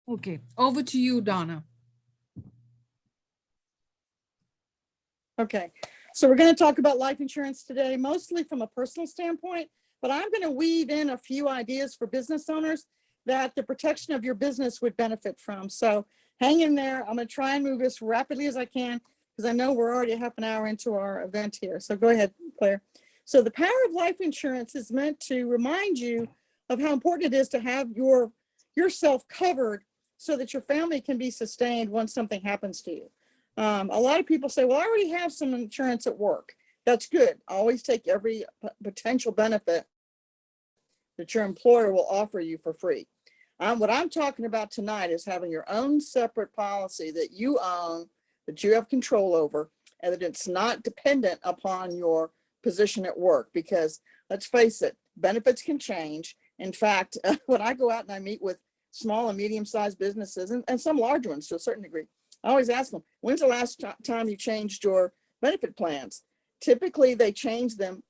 Okay, over to you, Donna. Okay, so we're going to talk about life insurance today, mostly from a personal standpoint, but I'm going to weave in a few ideas for business owners that the protection of your business would benefit from. So hang in there. I'm going to try and move as rapidly as I can because I know we're already half an hour into our event here. So go ahead, Claire. So the power of life insurance is meant to remind you of how important it is to have yourself covered so that your family can be sustained once something happens to you. A lot of people say, well, I already have some insurance at work. That's good. Always take every potential benefit that your employer will offer you for free. What I'm talking about tonight is having your own separate policy that you own, that you have control over, and that it's not dependent upon your position at work. Because let's face it, benefits can change. In fact, when I go out and I meet with small and medium-sized businesses and some large ones to a certain degree, I always ask them, when's the last time you changed your benefit plans? Typically, they change them.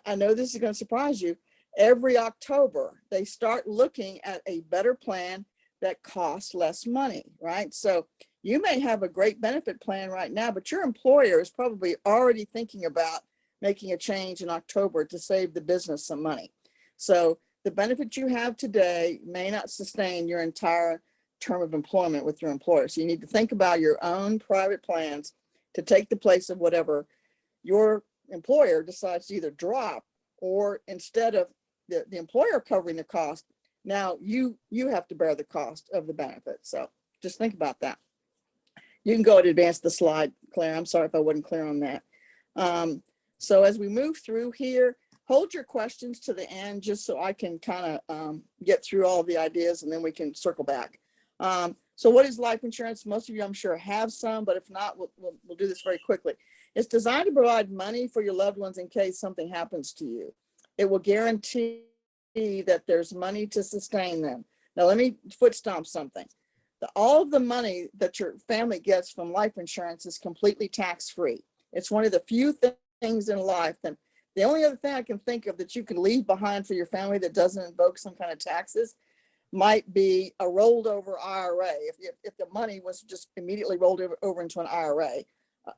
I know this is going to surprise you. Every October, they start looking at a better plan that costs less money, right? So you may have a great benefit plan right now, but your employer is probably already thinking about making a change in October to save the business some money. So the benefit you have today may not sustain your entire term of employment with your employer. So you need to think about your own private plans to take the place of whatever your employer decides to either drop, or instead of the employer covering the cost, now you have to bear the cost of the benefit. So just think about that. You can go and advance the slide, Claire. I'm sorry if I wasn't clear on that. So as we move through here, hold your questions to the end just so I can kind of get through all the ideas and then we can circle back. So what is life insurance? Most of you, I'm sure, have some, but if not, we'll do this very quickly. It's designed to provide money for your loved ones in case something happens to you. It will guarantee that there's money to sustain them. Now, let me foot stomp something. All of the money that your family gets from life insurance is completely tax-free. It's one of the few things in life that the only other thing I can think of that you can leave behind for your family that doesn't invoke some kind of taxes might be a rolled over IRA. If the money was just immediately rolled over into an IRA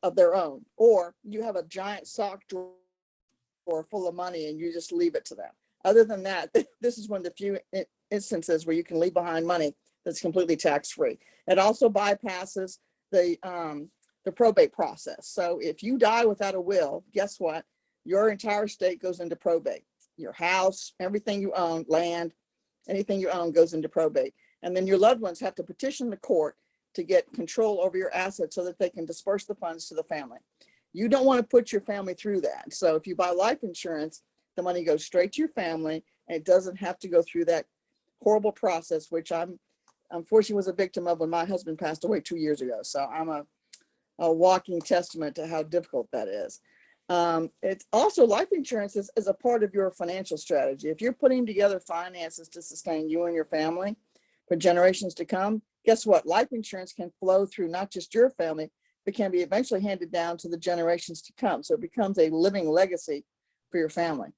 of their own, or you have a giant sock drawer full of money and you just leave it to them. Other than that, this is one of the few instances where you can leave behind money that's completely tax-free. It also bypasses the probate process. So if you die without a will, guess what? Your entire estate goes into probate. Your house, everything you own, land, anything you own goes into probate. And then your loved ones have to petition the court to get control over your assets so that they can disperse the funds to the family. You don't want to put your family through that. So if you buy life insurance, the money goes straight to your family and it doesn't have to go through that horrible process, which I'm unfortunately was a victim of when my husband passed away 2 years ago. So I'm a walking testament to how difficult that is. It's also, life insurance is a part of your financial strategy. If you're putting together finances to sustain you and your family for generations to come, guess what? Life insurance can flow through not just your family, but can be eventually handed down to the generations to come. So it becomes a living legacy for your family.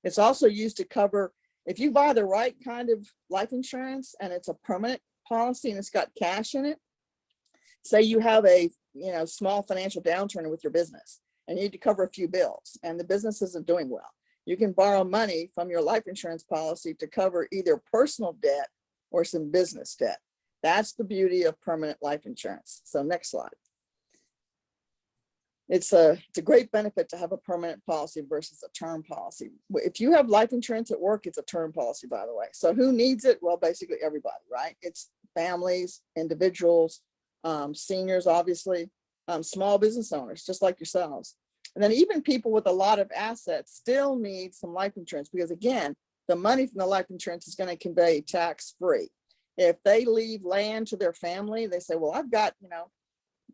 It's also used to cover, if you buy the right kind of life insurance and it's a permanent policy and it's got cash in it, say you have a small financial downturn with your business and you need to cover a few bills and the business isn't doing well, you can borrow money from your life insurance policy to cover either personal debt or some business debt. That's the beauty of permanent life insurance. So next slide. It's a great benefit to have a permanent policy versus a term policy. If you have life insurance at work, it's a term policy, by the way. So who needs it? Well, basically everybody, right? It's families, individuals, seniors, obviously, small business owners, just like yourselves. And then even people with a lot of assets still need some life insurance because, again, the money from the life insurance is going to convey tax-free. If they leave land to their family, they say, well, I've got,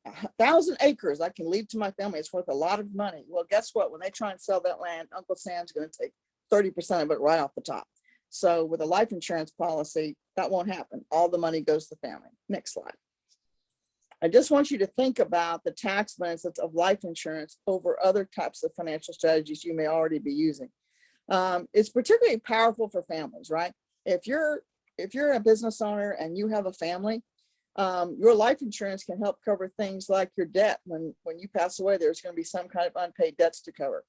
1,000 acres I can leave to my family. It's worth a lot of money. Well, guess what? When they try and sell that land, Uncle Sam's going to take 30% of it right off the top. So with a life insurance policy, that won't happen. All the money goes to the family. Next slide. I just want you to think about the tax benefits of life insurance over other types of financial strategies you may already be using. It's particularly powerful for families, right? If you're if you're a business owner and you have a family, your life insurance can help cover things like your debt. When you pass away, there's going to be some kind of unpaid debts to cover.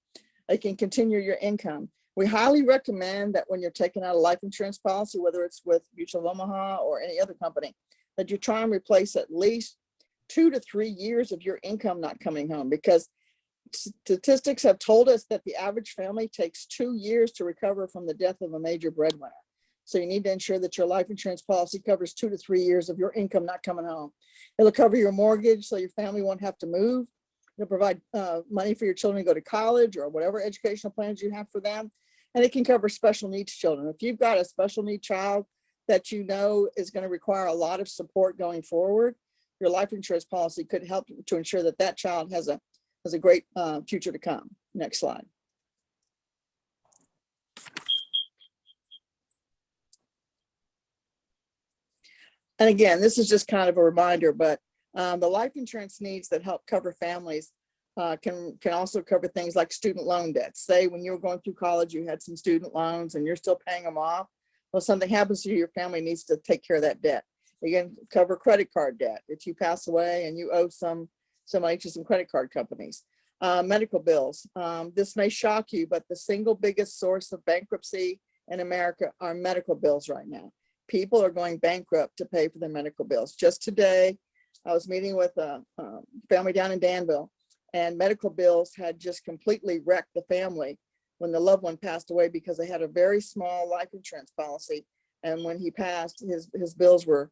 It can continue your income. We highly recommend that when you're taking out a life insurance policy, whether it's with Mutual of Omaha or any other company, that you try and replace at least 2 to 3 years of your income not coming home, because statistics have told us that the average family takes 2 years to recover from the death of a major breadwinner. So you need to ensure that your life insurance policy covers 2 to 3 years of your income not coming home. It'll cover your mortgage so your family won't have to move. It'll provide money for your children to go to college or whatever educational plans you have for them. And it can cover special needs children. If you've got a special need child that you know is going to require a lot of support going forward, your life insurance policy could help to ensure that that child has a great future to come. Next slide. And again, this is just kind of a reminder, but the life insurance needs that help cover families can also cover things like student loan debts. Say when you were going through college, you had some student loans and you're still paying them off. Well, something happens to you, your family needs to take care of that debt. You can cover credit card debt if you pass away and you owe some money to some credit card companies. Medical bills. This may shock you, but the single biggest source of bankruptcy in America are medical bills right now. People are going bankrupt to pay for their medical bills. Just today, I was meeting with a family down in Danville, and medical bills had just completely wrecked the family when the loved one passed away because they had a very small life insurance policy. And when he passed, his bills were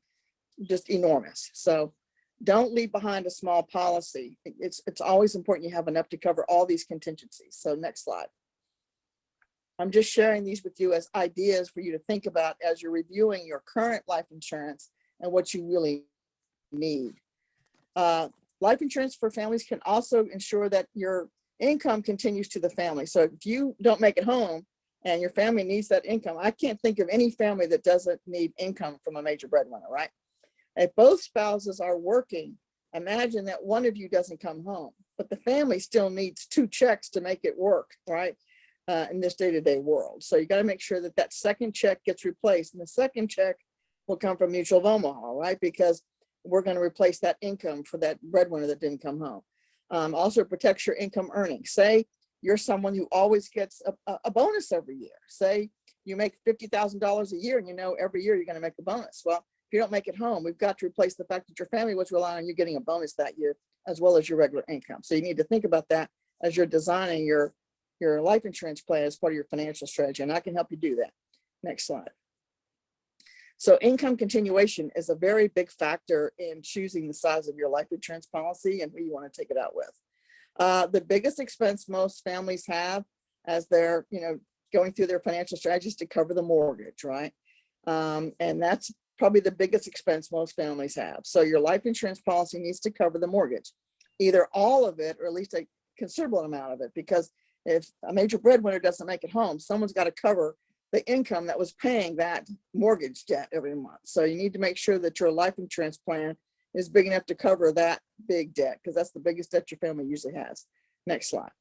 just enormous. So don't leave behind a small policy. It's always important you have enough to cover all these contingencies. So next slide. I'm just sharing these with you as ideas for you to think about as you're reviewing your current life insurance and what you really need. Life insurance for families can also ensure that your income continues to the family. So if you don't make it home and your family needs that income, I can't think of any family that doesn't need income from a major breadwinner, right? If both spouses are working, imagine that one of you doesn't come home, but the family still needs 2 checks to make it work, right? In this day-to-day world. So you got to make sure that that second check gets replaced. And the second check will come from Mutual of Omaha, right? Because we're going to replace that income for that breadwinner that didn't come home. Also protects your income earnings. Say you're someone who always gets a bonus every year. Say you make $50,000 a year and you know every year you're going to make a bonus. Well, if you don't make it home, we've got to replace the fact that your family was relying on you getting a bonus that year as well as your regular income. So you need to think about that as you're designing your life insurance plan as part of your financial strategy, and I can help you do that. Next slide. So income continuation is a very big factor in choosing the size of your life insurance policy and who you want to take it out with. The biggest expense most families have as they're going through their financial strategies to cover the mortgage, right? And that's probably the biggest expense most families have. So your life insurance policy needs to cover the mortgage, either all of it or at least a considerable amount of it, because if a major breadwinner doesn't make it home, someone's got to cover the income that was paying that mortgage debt every month. So you need to make sure that your life insurance plan is big enough to cover that big debt, because that's the biggest debt your family usually has. Next slide.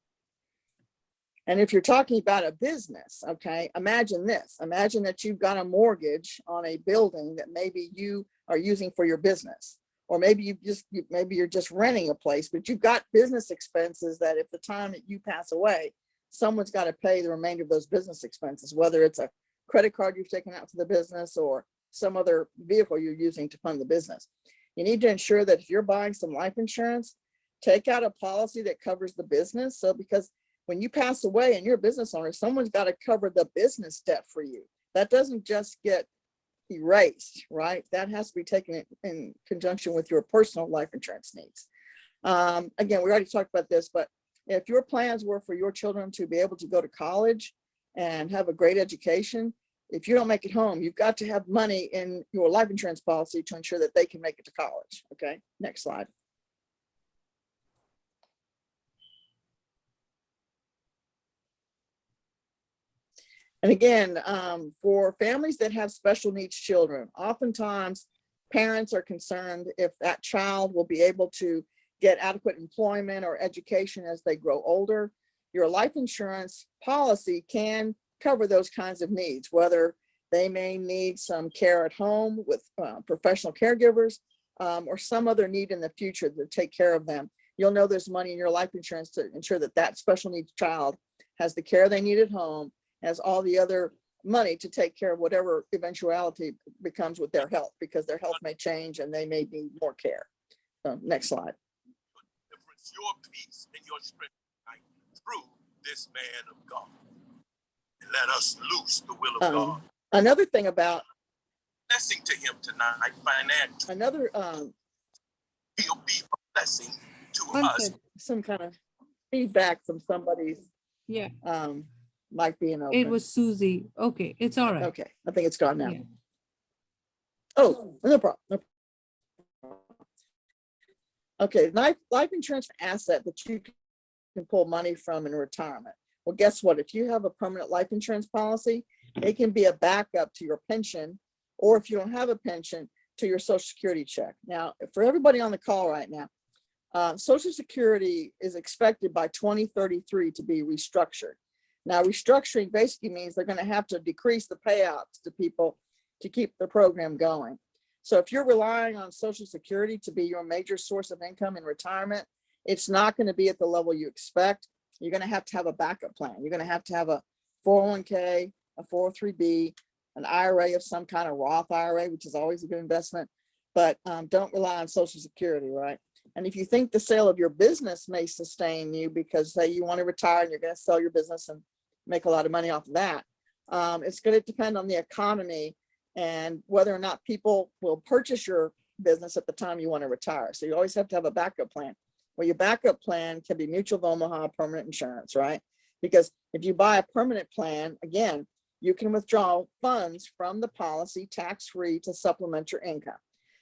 And if you're talking about a business, okay, imagine this. Imagine that you've got a mortgage on a building that maybe you are using for your business. Or maybe you're just renting a place, but you've got business expenses that if the time that you pass away, someone's got to pay the remainder of those business expenses, whether it's a credit card you've taken out to the business or some other vehicle you're using to fund the business. You need to ensure that if you're buying some life insurance, take out a policy that covers the business. So because when you pass away and you're a business owner, someone's got to cover the business debt for you. That doesn't just get erased, right? That has to be taken in conjunction with your personal life insurance needs. Again, we already talked about this, but if your plans were for your children to be able to go to college and have a great education, if you don't make it home, you've got to have money in your life insurance policy to ensure that they can make it to college. Okay, next slide. And again, for families that have special needs children, oftentimes parents are concerned if that child will be able to get adequate employment or education as they grow older. Your life insurance policy can cover those kinds of needs, whether They may need some care at home with professional caregivers, or some other need in the future to take care of them. You'll know there's money in your life insurance to ensure that that special needs child has the care they need at home, has all the other money to take care of whatever eventuality becomes with their health, because their health may change and they may need more care. So, next slide. Your peace and your strength tonight through this man of God. And let us loose the will of God. Another thing about blessing to him tonight, financial. Another he'll be a blessing to us. Some kind of feedback from somebody's mic being open. It was Susie. Okay, it's all right. Okay, I think it's gone now. Yeah. Oh, no problem. No problem. Okay, life insurance asset that you can pull money from in retirement. Well, guess what? If you have a permanent life insurance policy, it can be a backup to your pension, or if you don't have a pension, to your Social Security check. Now, for everybody on the call right now, Social Security is expected by 2033 to be restructured. Now, restructuring basically means they're going to have to decrease the payouts to people to keep the program going. So if you're relying on Social Security to be your major source of income in retirement, it's not going to be at the level you expect. You're going to have a backup plan. You're going to have a 401k, a 403b, an IRA of some kind, of Roth IRA, which is always a good investment, but don't rely on Social Security, right? And if you think the sale of your business may sustain you because, say, you want to retire and you're going to sell your business and make a lot of money off of that, it's going to depend on the economy and whether or not people will purchase your business at the time you want to retire. So you always have to have a backup plan. Well, your backup plan can be Mutual of Omaha permanent insurance, right? Because if you buy a permanent plan, again, you can withdraw funds from the policy tax-free to supplement your income.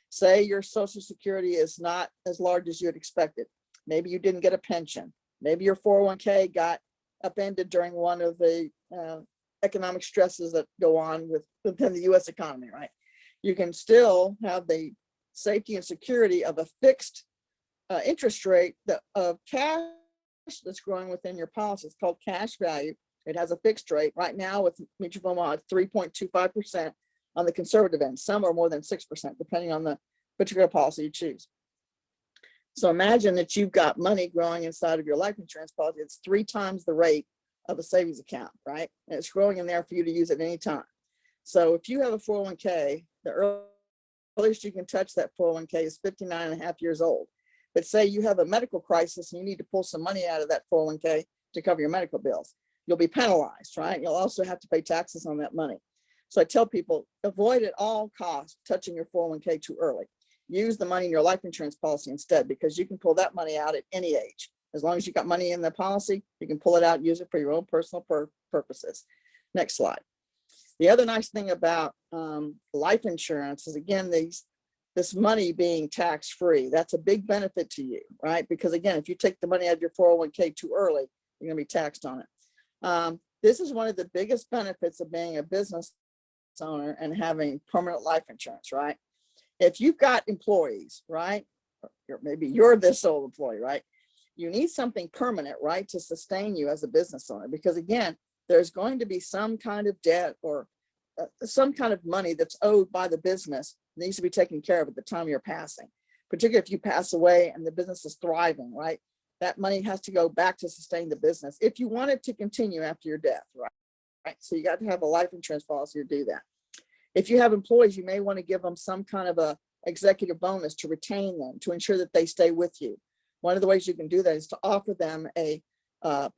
Say your Social Security is not as large as you had expected. Maybe you didn't get a pension. Maybe your 401k got upended during one of the economic stresses that go on within the U.S. economy, right? You can still have the safety and security of a fixed interest rate of cash that's growing within your policy. It's called cash value. It has a fixed rate. Right now with Mutual of Omaha, it's 3.25% on the conservative end. Some are more than 6%, depending on the particular policy you choose. So imagine that you've got money growing inside of your life insurance policy. It's 3 times the rate of a savings account, right? And it's growing in there for you to use at any time. So if you have a 401k, the earliest you can touch that 401k is 59 and a half years old. But say you have a medical crisis and you need to pull some money out of that 401k to cover your medical bills. You'll be penalized, right? You'll also have to pay taxes on that money. So I tell people, avoid at all costs touching your 401k too early. Use the money in your life insurance policy instead, because you can pull that money out at any age. As long as you got money in the policy, you can pull it out and use it for your own personal purposes. Next slide. The other nice thing about life insurance is, again, this money being tax-free. That's a big benefit to you, right? Because again, if you take the money out of your 401k too early, you're going to be taxed on it. This is one of the biggest benefits of being a business owner and having permanent life insurance, right? If you've got employees, right? Or maybe you're this sole employee, right? You need something permanent, right, to sustain you as a business owner, because again, there's going to be some kind of debt or some kind of money that's owed by the business that needs to be taken care of at the time you're passing, particularly if you pass away and the business is thriving, right? That money has to go back to sustain the business if you want it to continue after your death, right? So you got to have a life insurance policy to do that. If you have employees, you may want to give them some kind of a executive bonus to retain them, to ensure that they stay with you. One of the ways you can do that is to offer them a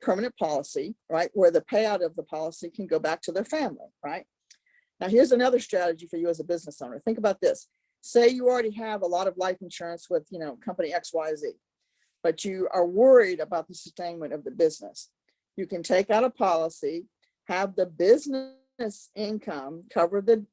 permanent policy, right, where the payout of the policy can go back to their family, right? Now, here's another strategy for you as a business owner. Think about this. Say you already have a lot of life insurance with, company XYZ, but you are worried about the sustainment of the business. You can take out a policy, have the business income cover the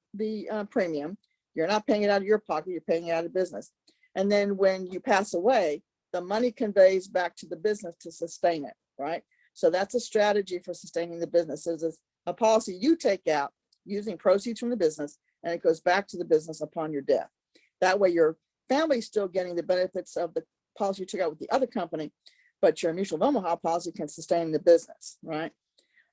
premium. You're not paying it out of your pocket, you're paying it out of business. And then when you pass away, the money conveys back to the business to sustain it, right? So that's a strategy for sustaining the business. Is a policy you take out using proceeds from the business, and it goes back to the business upon your death. That way your family's still getting the benefits of the policy you took out with the other company, but your Mutual of Omaha policy can sustain the business, right?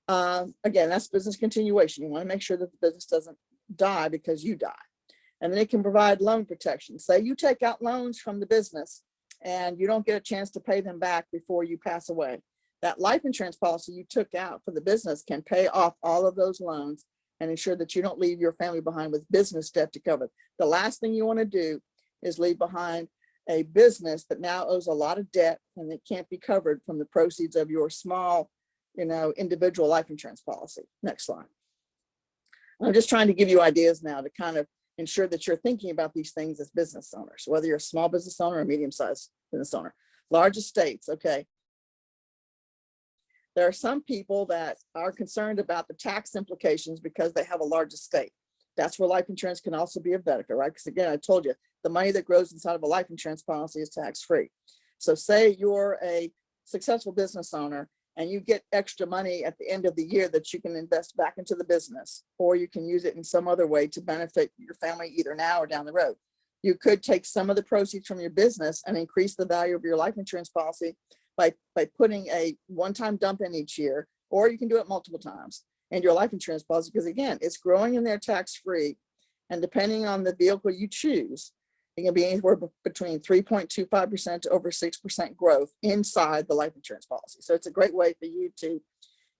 Again, that's business continuation. You want to make sure that the business doesn't die because you die. And then it can provide loan protection. Say you take out loans from the business and you don't get a chance to pay them back before you pass away. That life insurance policy you took out for the business can pay off all of those loans and ensure that you don't leave your family behind with business debt to cover. The last thing you want to do is leave behind a business that now owes a lot of debt and it can't be covered from the proceeds of your small, individual life insurance policy. Next slide. I'm just trying to give you ideas now to kind of ensure that you're thinking about these things as business owners, whether you're a small business owner or a medium-sized business owner. Large estates, okay. There are some people that are concerned about the tax implications because they have a large estate. That's where life insurance can also be a benefit, right? Because again, I told you, the money that grows inside of a life insurance policy is tax-free. So say you're a successful business owner and you get extra money at the end of the year that you can invest back into the business, or you can use it in some other way to benefit your family either now or down the road. You could take some of the proceeds from your business and increase the value of your life insurance policy by putting a one-time dump in each year, or you can do it multiple times in your life insurance policy, because again, it's growing in there tax-free. And depending on the vehicle you choose, it can be anywhere between 3.25% to over 6% growth inside the life insurance policy. So it's a great way for you to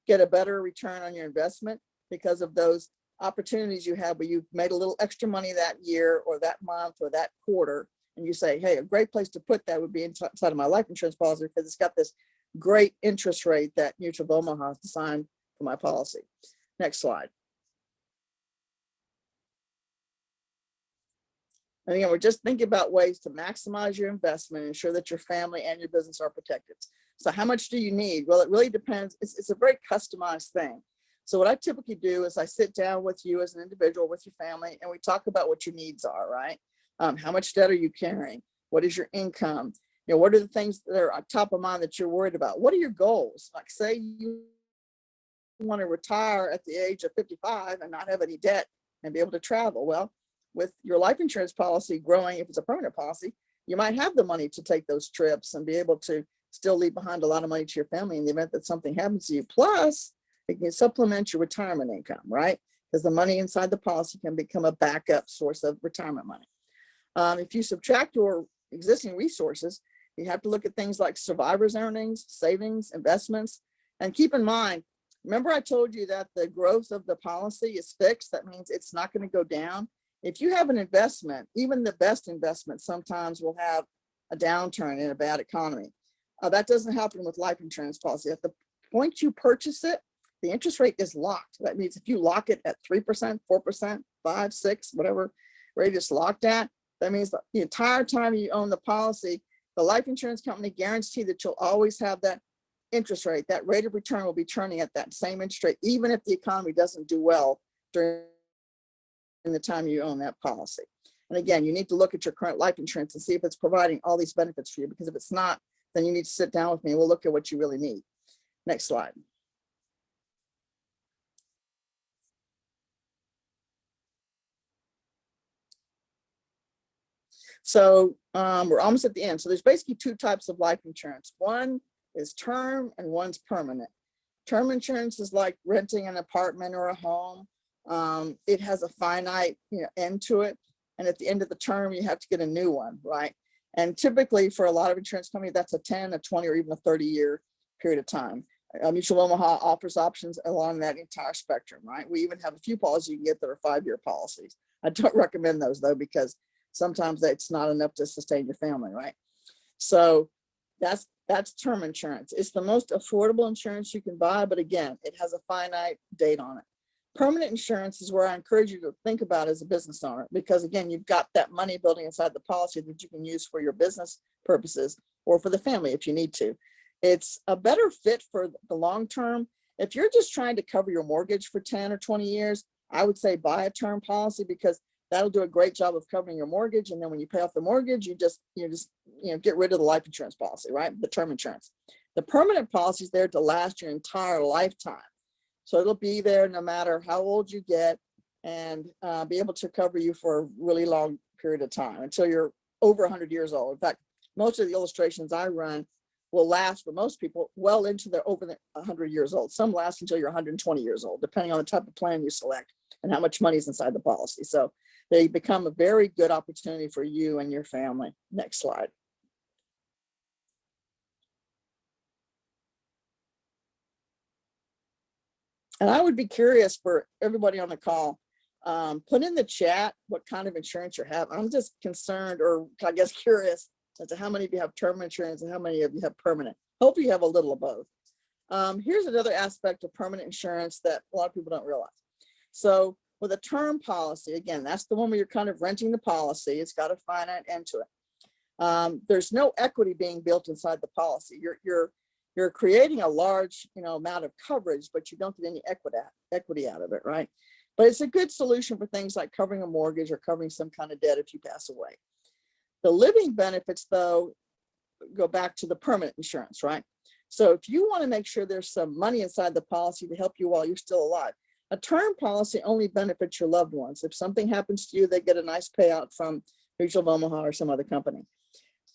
get a better return on your investment because of those opportunities you have where you've made a little extra money that year or that month or that quarter. And you say, hey, a great place to put that would be inside of my life insurance policy because it's got this great interest rate that Mutual of Omaha has assigned for my policy. Next slide. And again, we're just thinking about ways to maximize your investment and ensure that your family and your business are protected. So how much do you need? Well, it really depends. It's a very customized thing. So what I typically do is I sit down with you as an individual, with your family, and we talk about what your needs are, right? How much debt are you carrying? What is your income? What are the things that are on top of mind that you're worried about? What are your goals? Like say you want to retire at the age of 55 and not have any debt and be able to travel. Well, with your life insurance policy growing, if it's a permanent policy, you might have the money to take those trips and be able to still leave behind a lot of money to your family in the event that something happens to you. Plus, it can supplement your retirement income, right? Because the money inside the policy can become a backup source of retirement money. If you subtract your existing resources, you have to look at things like survivor's earnings, savings, investments, and keep in mind, remember I told you that the growth of the policy is fixed. That means it's not going to go down. If you have an investment, even the best investment sometimes will have a downturn in a bad economy. That doesn't happen with life insurance policy. At the point you purchase it, the interest rate is locked. That means if you lock it at 3%, 4%, 5, 6, whatever rate it's locked at, that means that the entire time you own the policy, the life insurance company guarantees that you'll always have that interest rate. That rate of return will be turning at that same interest rate, even if the economy doesn't do well during the time you own that policy. And again, you need to look at your current life insurance and see if it's providing all these benefits for you, because if it's not, then you need to sit down with me and we'll look at what you really need. Next slide. So we're almost at the end. So there's basically two types of life insurance. One is term and one's permanent. Term insurance is like renting an apartment or a home. It has a finite end to it. And at the end of the term, you have to get a new one, right? And typically for a lot of insurance companies, that's a 10, a 20, or even a 30-year period of time. Mutual of Omaha offers options along that entire spectrum, right? We even have a few policies you can get that are 5-year policies. I don't recommend those though, because sometimes that's not enough to sustain your family, right? So that's term insurance. It's the most affordable insurance you can buy, but again, it has a finite date on it. Permanent insurance is where I encourage you to think about as a business owner, because again, you've got that money building inside the policy that you can use for your business purposes or for the family if you need to. It's a better fit for the long term. If you're just trying to cover your mortgage for 10 or 20 years, I would say buy a term policy, because that'll do a great job of covering your mortgage. And then when you pay off the mortgage, you just get rid of the life insurance policy, right? The term insurance. The permanent policy is there to last your entire lifetime. So it'll be there no matter how old you get, and be able to cover you for a really long period of time until you're over 100 years old. In fact, most of the illustrations I run will last for most people well into their over 100 years old. Some last until you're 120 years old, depending on the type of plan you select and how much money is inside the policy. So they become a very good opportunity for you and your family. Next slide. And I would be curious for everybody on the call, put in the chat what kind of insurance you have. I'm just concerned, or I guess curious, as to how many of you have term insurance and how many of you have permanent. Hopefully you have a little of both. Here's another aspect of permanent insurance that a lot of people don't realize. So with a term policy, again, that's the one where you're kind of renting the policy. It's got a finite end to it. There's no equity being built inside the policy. You're creating a large, amount of coverage, but you don't get any equity out of it, right? But it's a good solution for things like covering a mortgage or covering some kind of debt if you pass away. The living benefits, though, go back to the permanent insurance, right? So if you want to make sure there's some money inside the policy to help you while you're still alive, a term policy only benefits your loved ones. If something happens to you, they get a nice payout from Mutual of Omaha or some other company.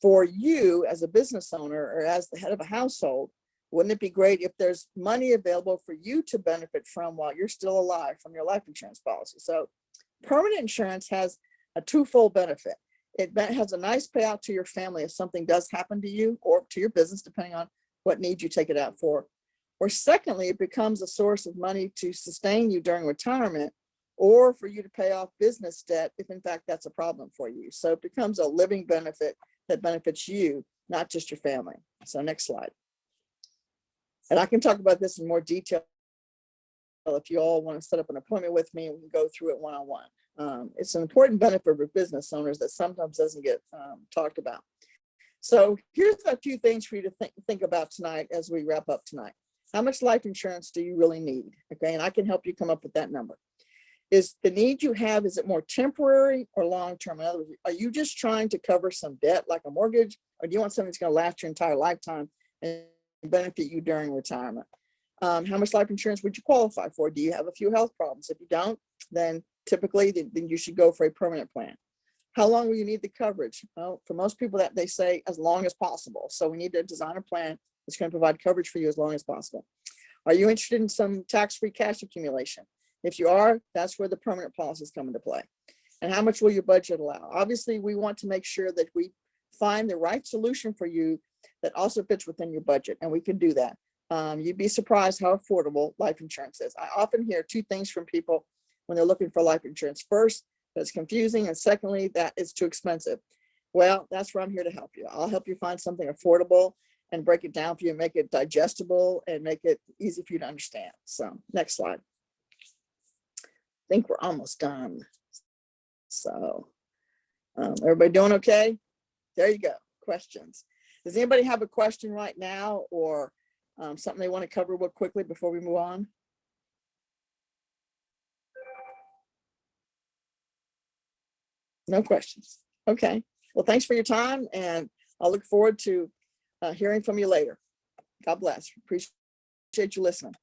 For you as a business owner or as the head of a household, wouldn't it be great if there's money available for you to benefit from while you're still alive from your life insurance policy? So permanent insurance has a twofold benefit. It has a nice payout to your family if something does happen to you or to your business, depending on what need you take it out for. Or secondly, it becomes a source of money to sustain you during retirement or for you to pay off business debt if in fact that's a problem for you. So it becomes a living benefit that benefits you, not just your family. So next slide. And I can talk about this in more detail if you all want to set up an appointment with me and we can go through it one-on-one. It's an important benefit for business owners that sometimes doesn't get talked about. So here's a few things for you to think about tonight as we wrap up tonight. How much life insurance do you really need? Okay, and I can help you come up with that number. Is the need you have, is it more temporary or long-term? In other words, are you just trying to cover some debt like a mortgage, or do you want something that's going to last your entire lifetime and benefit you during retirement? How much life insurance would you qualify for? Do you have a few health problems? If you don't, then typically then you should go for a permanent plan. How long will you need the coverage? Well, for most people that they say as long as possible. So we need to design a plan that's going to provide coverage for you as long as possible. Are you interested in some tax-free cash accumulation? If you are, that's where the permanent policies come into play. And how much will your budget allow? Obviously, we want to make sure that we find the right solution for you that also fits within your budget, and we can do that. You'd be surprised how affordable life insurance is. I often hear two things from people when they're looking for life insurance. First, that's confusing, and secondly, that it's too expensive. Well, that's where I'm here to help you. I'll help you find something affordable and break it down for you and make it digestible and make it easy for you to understand. So next slide. I think we're almost done. So everybody doing okay? There you go. Questions. Does anybody have a question right now or something they want to cover real quickly before we move on? No questions. Okay. Well, thanks for your time, and I'll look forward to hearing from you later. God bless. Appreciate you listening.